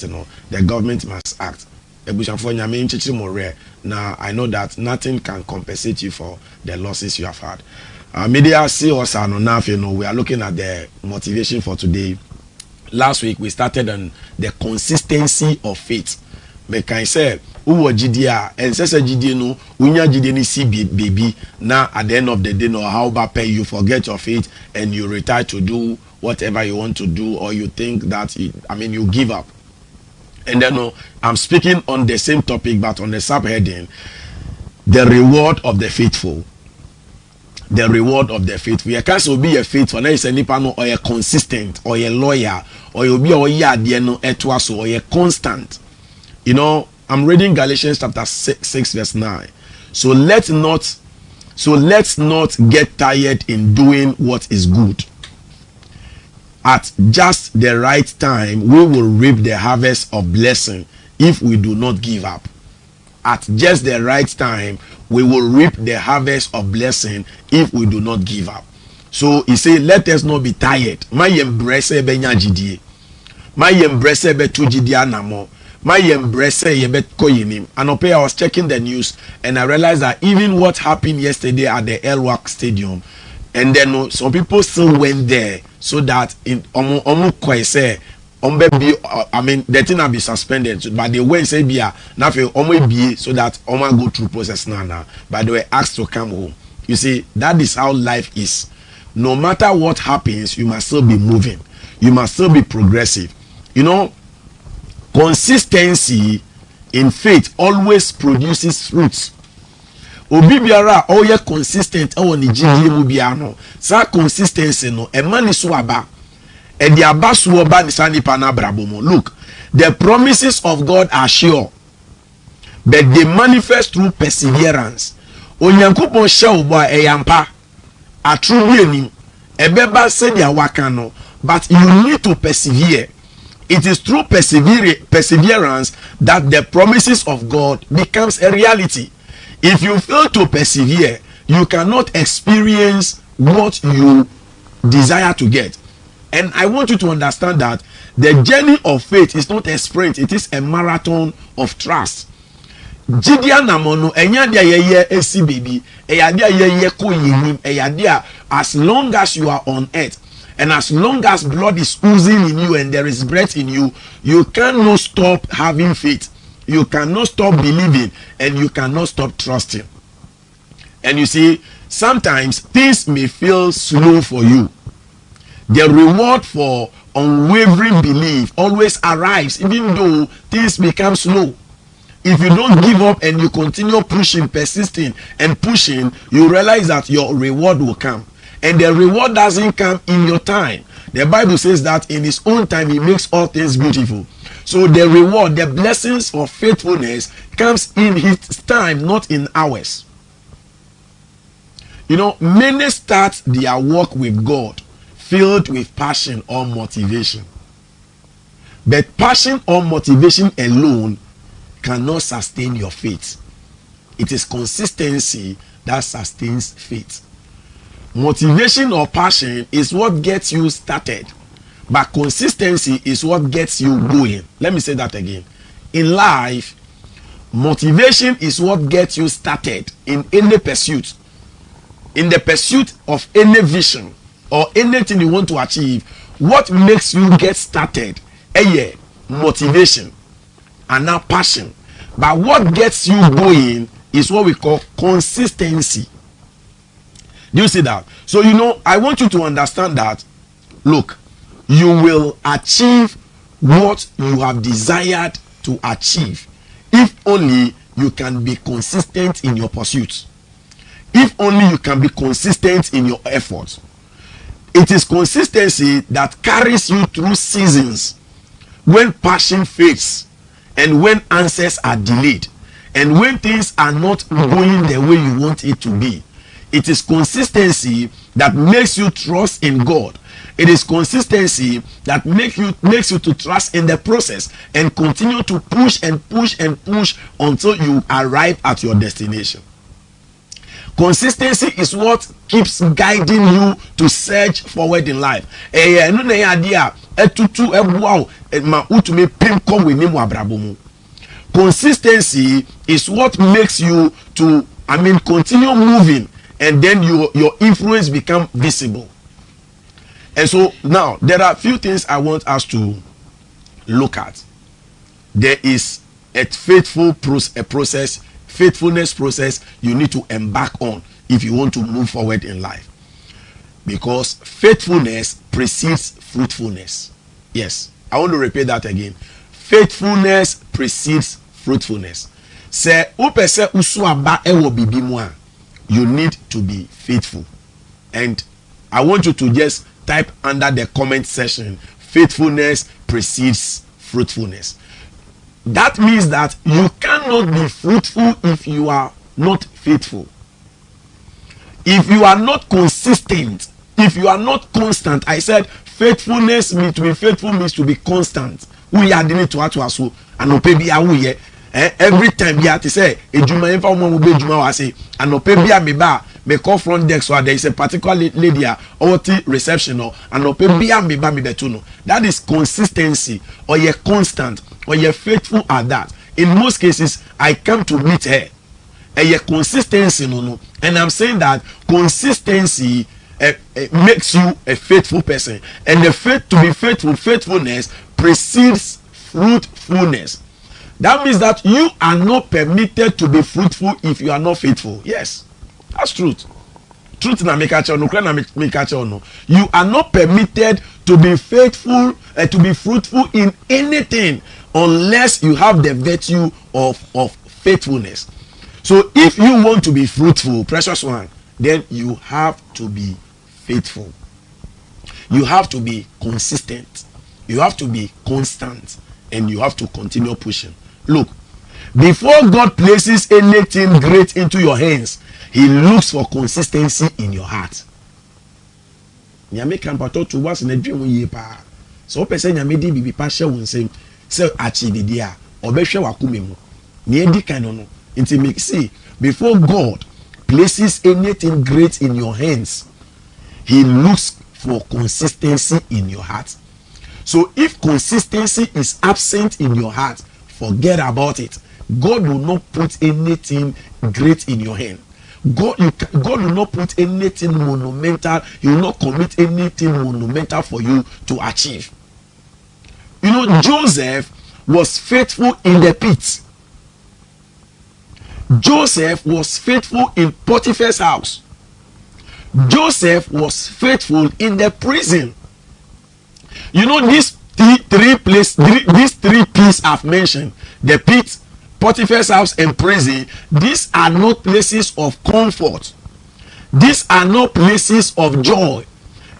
government, the government must act. Now I know that nothing can compensate you for the losses you have had. Media see us enough, we are looking at the motivation for today. Last week we started on the consistency of faith. Make I say, who GDA and says GDA no, unya GDA ni see baby. Now at the end of the day, no how about pay you forget your faith and you retire to do whatever you want to do, or you think that you give up. And then I'm speaking on the same topic but on the subheading, the reward of the faithful. The reward of the faithful. You can't so be a faithful. Now it's a nipano or a consistent or a lawyer or you be or a constant. I'm reading Galatians chapter 6 verse 9. So let's not get tired in doing what is good. At just the right time, we will reap the harvest of blessing if we do not give up. At just the right time, we will reap the harvest of blessing if we do not give up. So he said, let us not be tired. My embrace benya jidie. My embrace be tu jidia namo. My embrace yebet koyinim. And I was checking the news and I realized that even what happened yesterday at the Elwak Stadium, and then some people still went there so that in the thing will be suspended, but they went say be now so that go through process now, but they were asked to come home. You see, that is how life is. No matter what happens, you must still be moving, you must still be progressive. Consistency in faith always produces fruits. Obi biara oye consistent ni GDA mu bia no sa consistency no e mani so aba e di aba so oba ni sanipa na brabomo. Look, the promises of God are sure, but they manifest through perseverance. Onyankopon hye obo e yampa atru enim e beba se dia waka no, but you need to persevere. It is through perseverance that the promises of God becomes a reality. If you fail to persevere, you cannot experience what you desire to get. And I want you to understand that the journey of faith is not a sprint, it is a marathon of trust. Jidia namono enyadia yeye esi baby, eyadia yeye ko yinim, eyadia as long as you are on earth and as long as blood is oozing in you and there is breath in you, you cannot stop having faith. You cannot stop believing and you cannot stop trusting. And you see, sometimes things may feel slow for you. The reward for unwavering belief always arrives even though things become slow. If you don't give up and you continue pushing, persisting and pushing, you realize that your reward will come. And the reward doesn't come in your time. The Bible says that in his own time he makes all things beautiful. So the reward, the blessings of faithfulness comes in his time, not in ours. Many start their walk with God filled with passion or motivation. But passion or motivation alone cannot sustain your faith. It is consistency that sustains faith. Motivation or passion is what gets you started. But consistency is what gets you going. Let me say that again. In life, motivation is what gets you started in any pursuit. In the pursuit of any vision or anything you want to achieve, what makes you get started? Motivation and now passion. But what gets you going is what we call consistency. Do you see that? So I want you to understand that, look, you will achieve what you have desired to achieve if only you can be consistent in your pursuits. If only you can be consistent in your efforts. It is consistency that carries you through seasons when passion fades and when answers are delayed and when things are not going the way you want it to be. It is consistency that makes you trust in God. It is consistency that makes you to trust in the process and continue to push and push and push until you arrive at your destination. Consistency is what keeps guiding you to surge forward in life. No na idea etutu ebuawo ma utumi pim kom we nimu abrabomu. Consistency is what makes you to continue moving, and then your influence become visible. And so now there are a few things I want us to look at. There is a faithfulness process you need to embark on if you want to move forward in life, because faithfulness precedes fruitfulness. Yes, I want to repeat that again. Faithfulness precedes fruitfulness. Say upese usuaba ewo bibi mu a, you need to be faithful. And I want you to just type under the comment section, faithfulness precedes fruitfulness. That means that you cannot be fruitful if you are not faithful. If you are not consistent, if you are not constant. I said faithfulness means to be faithful means to be constant. We are doing to aso anope bia wo ye every time bia to say ejuma enfa mo be ejuma wa say anope bia me ba me call front desk, so there is a particular lady or reception or anope bia me ba me beto no. That is consistency, or you're constant, or you're faithful at that. In most cases I come to meet her and your consistency no, and I'm saying that consistency makes you a faithful person, and the faith to be faithful, faithfulness precedes fruitfulness. That means that you are not permitted to be fruitful if you are not faithful. Yes, that's truth. Truth na make no. You are not permitted to be faithful, to be fruitful in anything unless you have the virtue of faithfulness. So if you want to be fruitful, precious one, then you have to be faithful. You have to be consistent. You have to be constant, and you have to continue pushing. Look, before God places anything great into your hands, he looks for consistency in your heart. Nyame kan pato to was na dwem ye pa. So person nyame di bibi pa hye won sem say achieve dia obehwe wakome mu. Na edi kan no nti make see, before God places anything great in your hands, he looks for consistency in your heart. So if consistency is absent in your heart, forget about it. God will not put anything great in your hand. God will not put anything monumental. He will not commit anything monumental for you to achieve. You know, Joseph was faithful in the pit. Joseph was faithful in Potiphar's house. Joseph was faithful in the prison. You know, these three places I've mentioned, the pit, Potiphar's house, and prison, these are not places of comfort. These are not places of joy.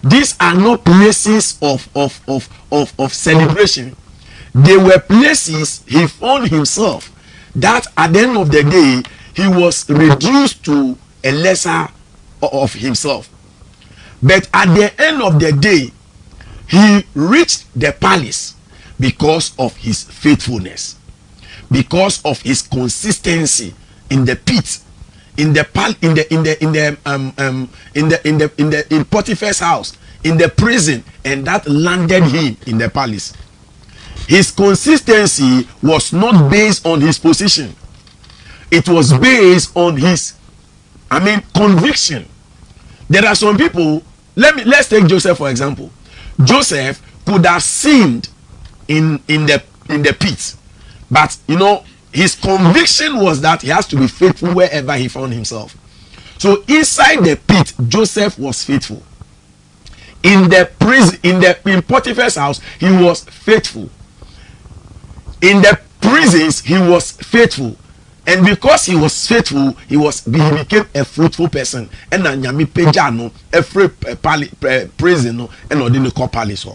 These are not places of celebration. They were places he found himself that at the end of the day he was reduced to a lesser of himself. But at the end of the day, he reached the palace because of his faithfulness, because of his consistency in the pit, in Potiphar's house, in the prison, and that landed him in the palace. His consistency was not based on his position. It was based on his, conviction. There are some people, let's take Joseph for example. Joseph could have sinned in the pit, but you know, his conviction was that he has to be faithful wherever he found himself. So inside the pit, Joseph was faithful. In the prison, in Potiphar's house, he was faithful. In the prisons, he was faithful. And because he was faithful, he became a fruitful person. And then nyame peja no every prison no and ordinary call palace.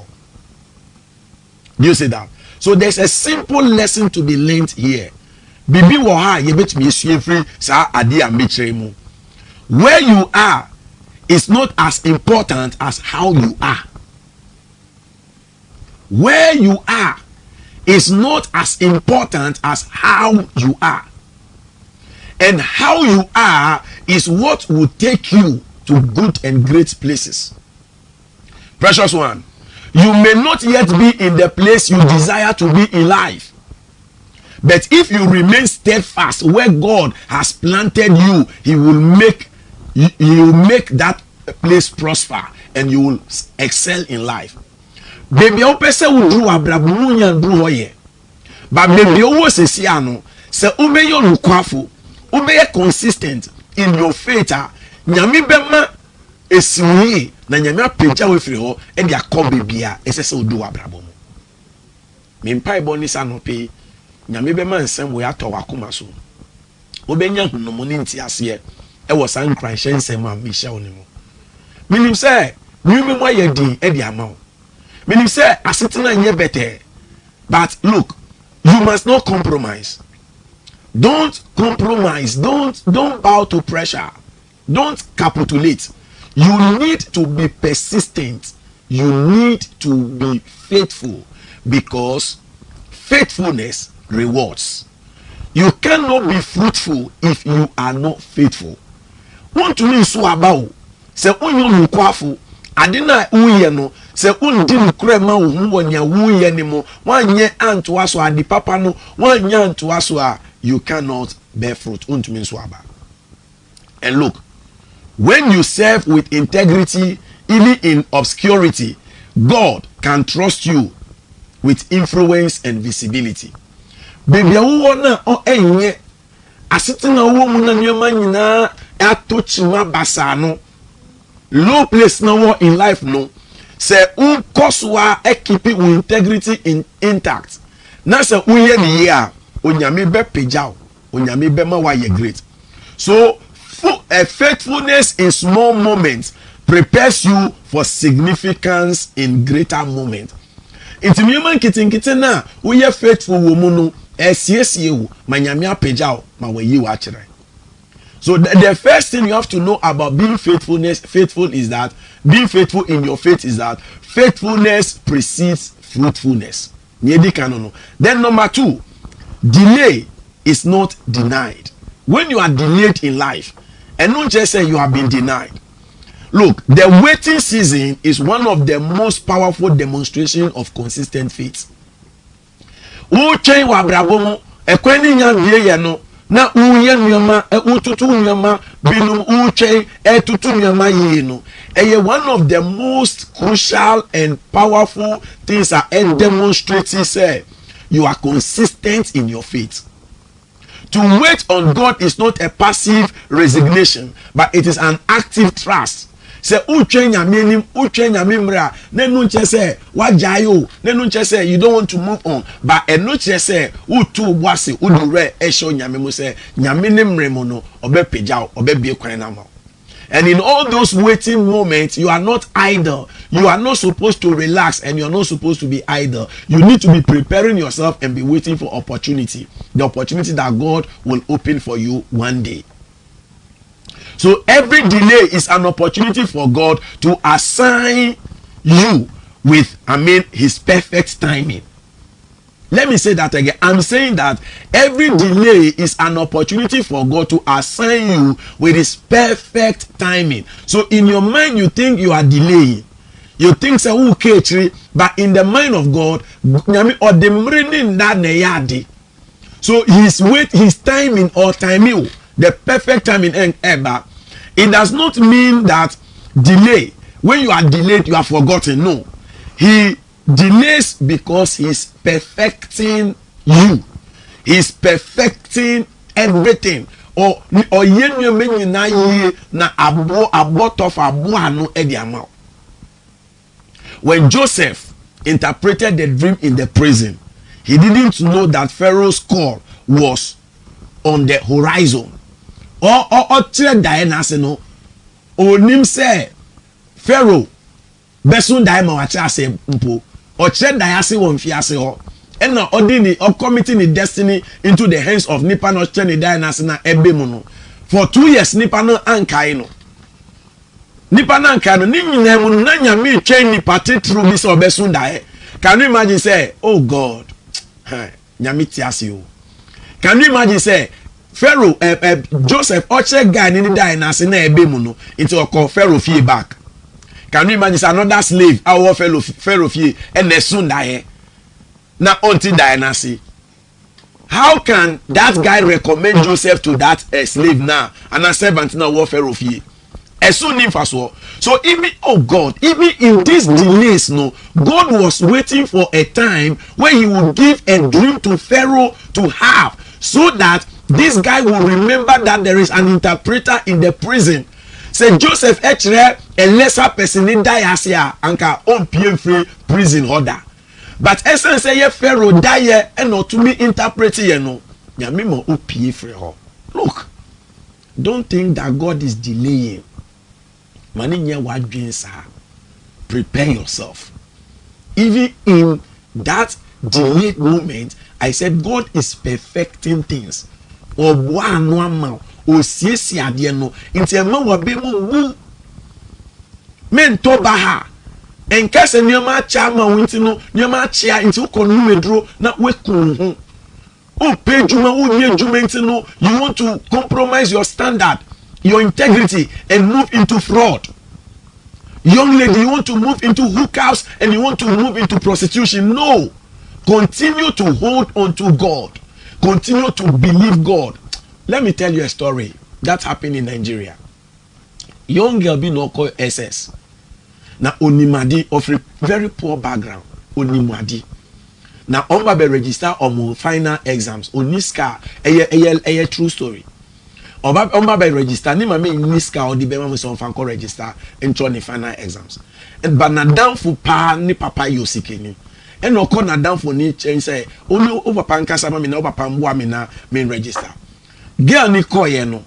Do you see that? So there's a simple lesson to be learned here. Bibi wo ha ye betimi esue free sa ade a mechire mu. Where you are is not as important as how you are. Where you are is not as important as how you are. And how you are is what will take you to good and great places. Precious one, you may not yet be in the place you desire to be in life. But if you remain steadfast where God has planted you, He will make that place prosper and you will excel in life. Baby, o pese wo duru abrabu nya duru hoye. But baby, o wo sesi ano, se ube yo lukwafo, ube ye consistent in your faith, nyame bema esiwi na nyame apagya we firi ho e dia ko bebia ese se odu abrabu mu. Me mpai boni sa no pe nyame bema nsem we ato wakoma so. Obenya hunomo ni ntiase e wo san Christian nsem a me hye woni mu. Minim se nyume mo ye din e dia ma wo. Minim se asetena nye better. But look, you must not compromise. Don't compromise. Don't bow to pressure. Don't capitulate. You need to be persistent. You need to be faithful because faithfulness rewards. You cannot be fruitful if you are not faithful. Want to mean so about say onyo lukwafo adina uye no say undi nkrema wo wonya wuye ni mo wanye antoa so adi papa no wanya antoa so a you cannot bear fruit unto mean so about. And look, when you serve with integrity even in obscurity, God can trust you with influence and visibility. Baby wo na o enye asetina wo mu na nyema nyina atochima basa no low place na wo in life no say unkoswa keep integrity intact na say uye ni ya onyame be pejao onyame be ma wa ye great. So faithfulness in small moments prepares you for significance in greater moments. Intimi man kitinkiti na uye faithful wo mu no esiesie wo manyame apejao ma wa yi wa kire. So the first thing you have to know about being faithful is that being faithful in your faith is that faithfulness precedes fruitfulness. Then number 2, delay is not denied. When you are delayed in life, and not just say you have been denied. Look, the waiting season is one of the most powerful demonstrations of consistent faith. Na uye nyama ututu nyama binu uche etutu nyama yeno. One of the most crucial and powerful things that demonstrates say you are consistent in your faith. To wait on God is not a passive resignation, but it is an active trust. Say uche nyame mra na nu nche say wajayo na nu nche say you don't want to move on, but enu nche say utu bwase udure ehyo nyame mo say nyame ne mre mo no obepeja obebie kwan na ma. And in all those waiting moments, you are not idle. You are not supposed to relax and you are not supposed to be idle. You need to be preparing yourself and be waiting for opportunity. The opportunity that God will open for you one day. So every delay is an opportunity for God to assign you with, His perfect timing. Let me say that again. I'm saying that every delay is an opportunity for God to assign you with His perfect timing. So in your mind, you think you are delaying. You think say okay, but in the mind of God, so His timing or timing, the perfect timing and ever. It does not mean that delay. When you are delayed, you are forgotten. No, He delays because He's perfecting you. He's perfecting everything. Or when Joseph interpreted the dream in the prison, he didn't know that Pharaoh's call was on the horizon. Diana no onim say Pharaoh besun daima wache ase mpo o chere diase won fi ase ho and na ordinary or committing the destiny into the hands of nipa no chere ni Diana na ebe mu no for 2 years nipa no ankai no ni nyina mu na nyame twen nipa tetru bi so besun dae. Can you imagine say, oh God, nyame ti ase o. Can you imagine say Pharaoh Joseph oche guy ni die na se na ebe mu no into okọ Pharaoh fie back. Can you imagine another slave our Pharaoh fie and the soon die na until die na see. How can that guy recommend Joseph to that slave now and a servant now war Pharaoh fie? So even even in these delays, no, God was waiting for a time when he would give a dream to Pharaoh to have, so that this guy will remember that there is an interpreter in the prison. Say Joseph actually a lesser person in Diasia and can on free prison order. But essence say Pharaoh die and not to me interpreting you know. Yamimo opie free ho. Look, don't think that God is delaying. Prepare yourself. Even in that delayed moment, I said God is perfecting things. Or one mouth, or siesi adieno, into a man will be moved. Men tobaha, and cast a near chama wintino, near my chair into conumedro, not with kun. Oh, pay Juma, you want to compromise your standard, your integrity, and move into fraud. Young lady, you want to move into hookhouse and you want to move into prostitution. No. Continue to hold on to God. Continue to believe God. Let me tell you a story that happened in Nigeria. Young girl be no call SS. Now Onimadi of a very poor background. Onimadi. Now Omba be register on final exams. Oniska a true story. Omba be register ni mame Niska or the be mama so fan register and try the final exams. And but na down for pa ni papa yosike ni. And no na down for ni change say only over papa nkasa mama na over papa mboa me na main register. Girl ni koye no.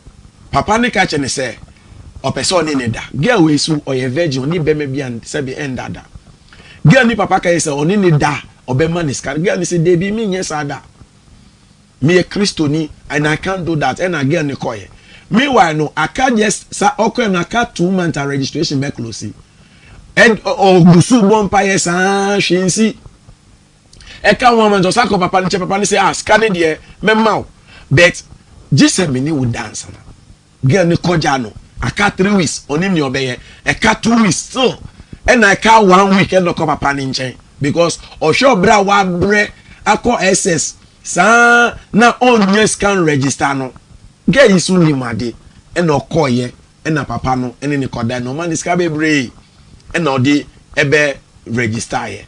Papa ni ka che ne say opese oni ne da. Girl we su oye virgin ni be me bia se be endada. Girl ni papa ka say oni ne da obema ni scan. Girl ni say dey be me nyesa da. Me a Christoni and I can't do that. And again, Nicoye. Meanwhile, no, I can't just say, okay, I can't 2 months registration back closely. And Gusu Bompire San Shinsi. I can't woman to Sako Papa and Papa say, scan it here, Memau. But just me would dance. Girl Nicojano. I can't 3 weeks on him your bay. I can't 2 weeks so. And I can't 1 week and look up a pan in chain. Because Osho Bra one bre, I call SS. Sa na on yes can register no get is only made and no koye and na papa no and ni koda no man is ka bebre and no de ebe register here.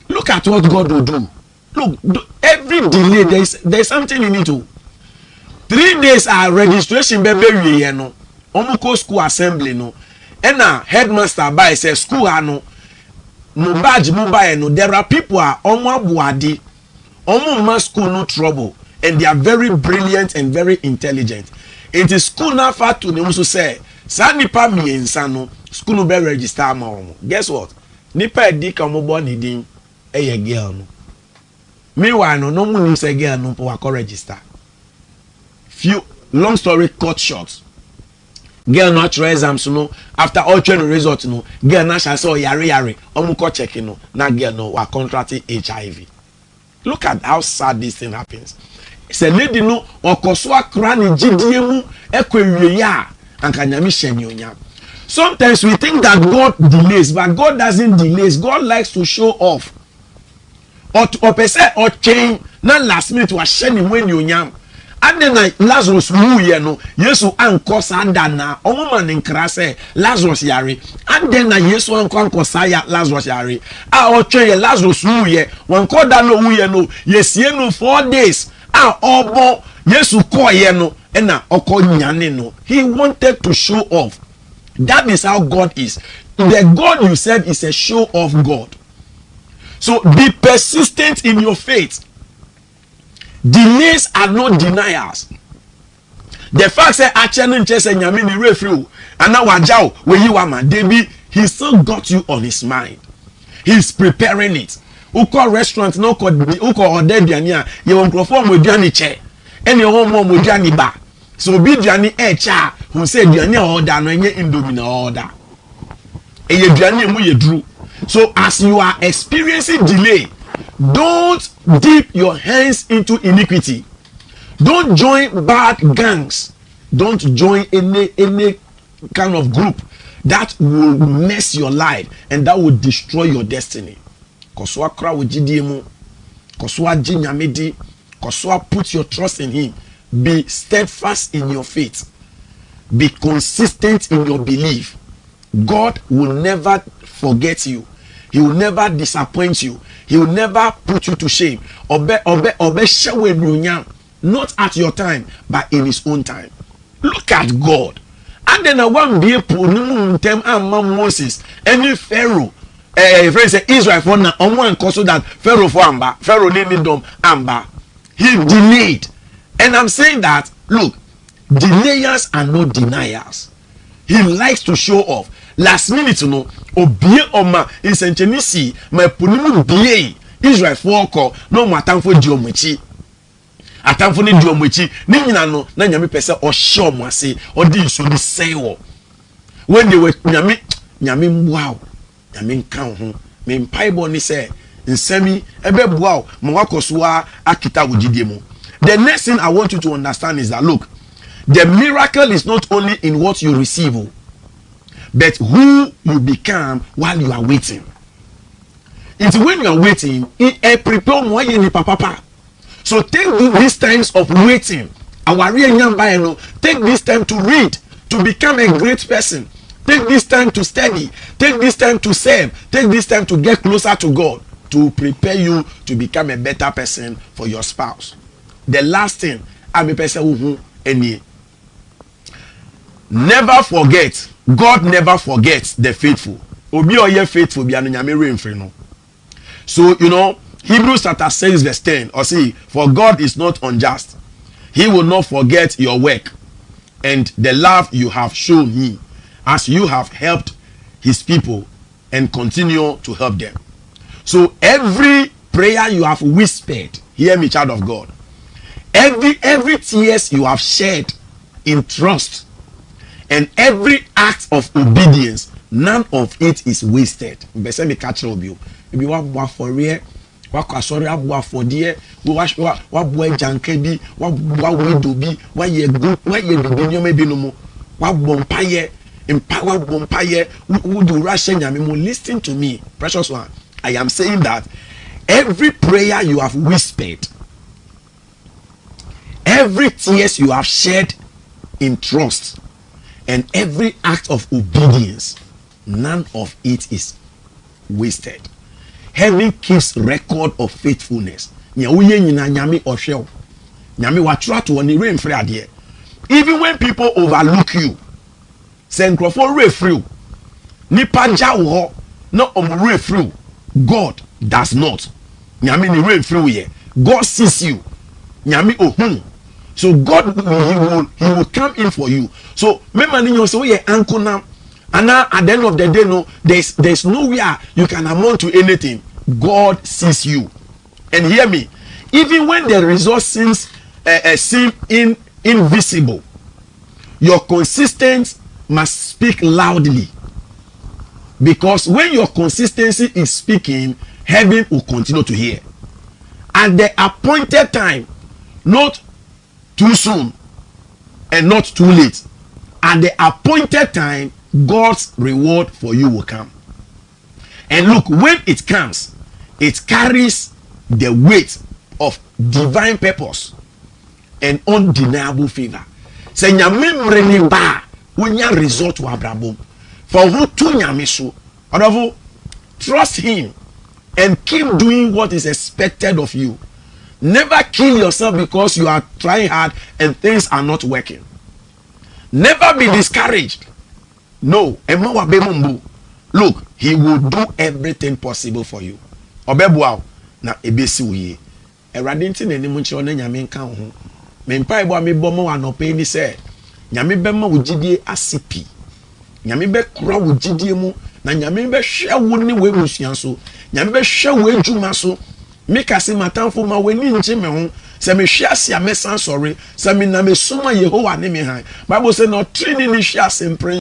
Look at what God will do. Look, every delay there's something you need to. 3 days are registration be we no omuko school assembly no and na headmaster by say school ano no badge mobile no there are people are omo abuade omo school no trouble and they are very brilliant and very intelligent. It is school na far to them so say sa nipa miensa no school no be register ma omo. Guess what? Nipa edi ka mo born idin eye girl no. Meanwhile no mu say girl no po akọ register. Few long story cut short. Girl no try exams no after all training result no girl na sha say yare omo ko check no na girl no wa contracting HIV. Look at how sad this thing happens. It's a lady no okoso akra ni gidie mu ekwewie ya anka nyame hyenyonya. Sometimes we think that God delays, but God doesn't delay. God likes to show off. Or pese or change na last minute wa hye when you nyam. And then Lazarus mu ye no Yesu anko sanda na omoma ne nkra se Lazarus yare and then na Yesu anko saya Lazarus yare a o twe Lazarus mu ye wanko da no mu ye no yesie no 4 days a obo Yesu ko ye no na okọ nyane no. He wanted to show off. That is how God is. The God you serve is a show off God. So be persistent in your faith. Delays are not deniers. The fact say achenu nchese nyame ni referee and now wajao we you ama debi he still got you on his mind. He's preparing it. Uko restaurant no uko order duane a ye won crofo mo duane che ene ho mo duane ba. So bi duane e cha who say duane order no enye indomie na order. Eye duane mu ye duru. So as you are experiencing delay, don't dip your hands into iniquity. Don't join bad gangs. Don't join any kind of group that will mess your life and that will destroy your destiny. Kosua kra wujidiemu, kosua jinyamedi, kosua put your trust in him. Be steadfast in your faith. Be consistent in your belief. God will never forget you. He will never disappoint you. He will never put you to shame. Not at your time, but in his own time. Look at God. And then I want to be a them and Moses, any Pharaoh. Friends say Israel for now on one cause that Pharaoh for Amba, Pharaoh named them Amba. He delayed. And I'm saying that, look, delayers are not deniers. He likes to show off. Last minute, you know, obie oma in Sentenisi, my punimu biye Israel for call no matter for Diomuchi. Atamfo ne Diomuchi, ni nyina no na nyame pese o show mo ase, o di so di say wo. When they were nyame wow, nyame nkan ho. Me mpaibo ni say nsemi ebe boa mo wakoso a akita wogidie mu. The next thing I want you to understand is that, look, the miracle is not only in what you receive, but who you become while you are waiting. It's when you are waiting, it prepare more than papa. So take these times of waiting. Take this time to read, to become a great person. Take this time to study. Take this time to serve. Take this time to get closer to God, to prepare you to become a better person for your spouse. The last thing, I'm a person who any. Never forget, God never forgets the faithful. Obi oye faithful bi anu nyame remfri no. So, you know, Hebrews chapter 6 verse 10, or see, for God is not unjust. He will not forget your work and the love you have shown him as you have helped his people and continue to help them. So every prayer you have whispered, hear me, child of God. Every tears you have shed in trust and every act of obedience, none of it is wasted. Mbese me catch you. If you want for real, what sorry abua for dear, what boy jankebi, what widow be, what ye good, what ye be maybe no more, what bompaye, empower bompaye, who do Russian yamimu. Listen to me, precious one. I am saying that every prayer you have whispered, every tears you have shed in trust, and every act of obedience, none of it is wasted. Heaven keeps record of faithfulness. Even when people overlook you, send refrew. God does not. God sees you. So God he will come in for you. So remember, so yeah, uncle now. And now at the end of the day, no, there's nowhere you can amount to anything. God sees you. And hear me, even when the result seems invisible, your consistency must speak loudly. Because when your consistency is speaking, heaven will continue to hear. At the appointed time, not too soon and not too late. At the appointed time, God's reward for you will come. And look, when it comes, it carries the weight of divine purpose and undeniable favor. Say nyame ba wonya result wa brabo. For who to nyame so. Adavo, trust him and keep doing what is expected of you. Never kill yourself because you are trying hard and things are not working. Never be discouraged. No, look, he will do everything possible for you. Obebuao na ebesi uye. Erade nti na nimu nche ona nyame nka ho. Me mpa ebo me bomo wa no pe ni se. Nyame be ma wogidie asipi. Nyame be kura wogidie mu na nyame be hwe wo ni we musuan so. Nyame be hwe wo adwuma so. Me kase matamfo ma weni nche me ho. Se me hwe ase amesan sori. Se me na me soma Yehowa ne me han. Bible say no trini ni hwe ase mpre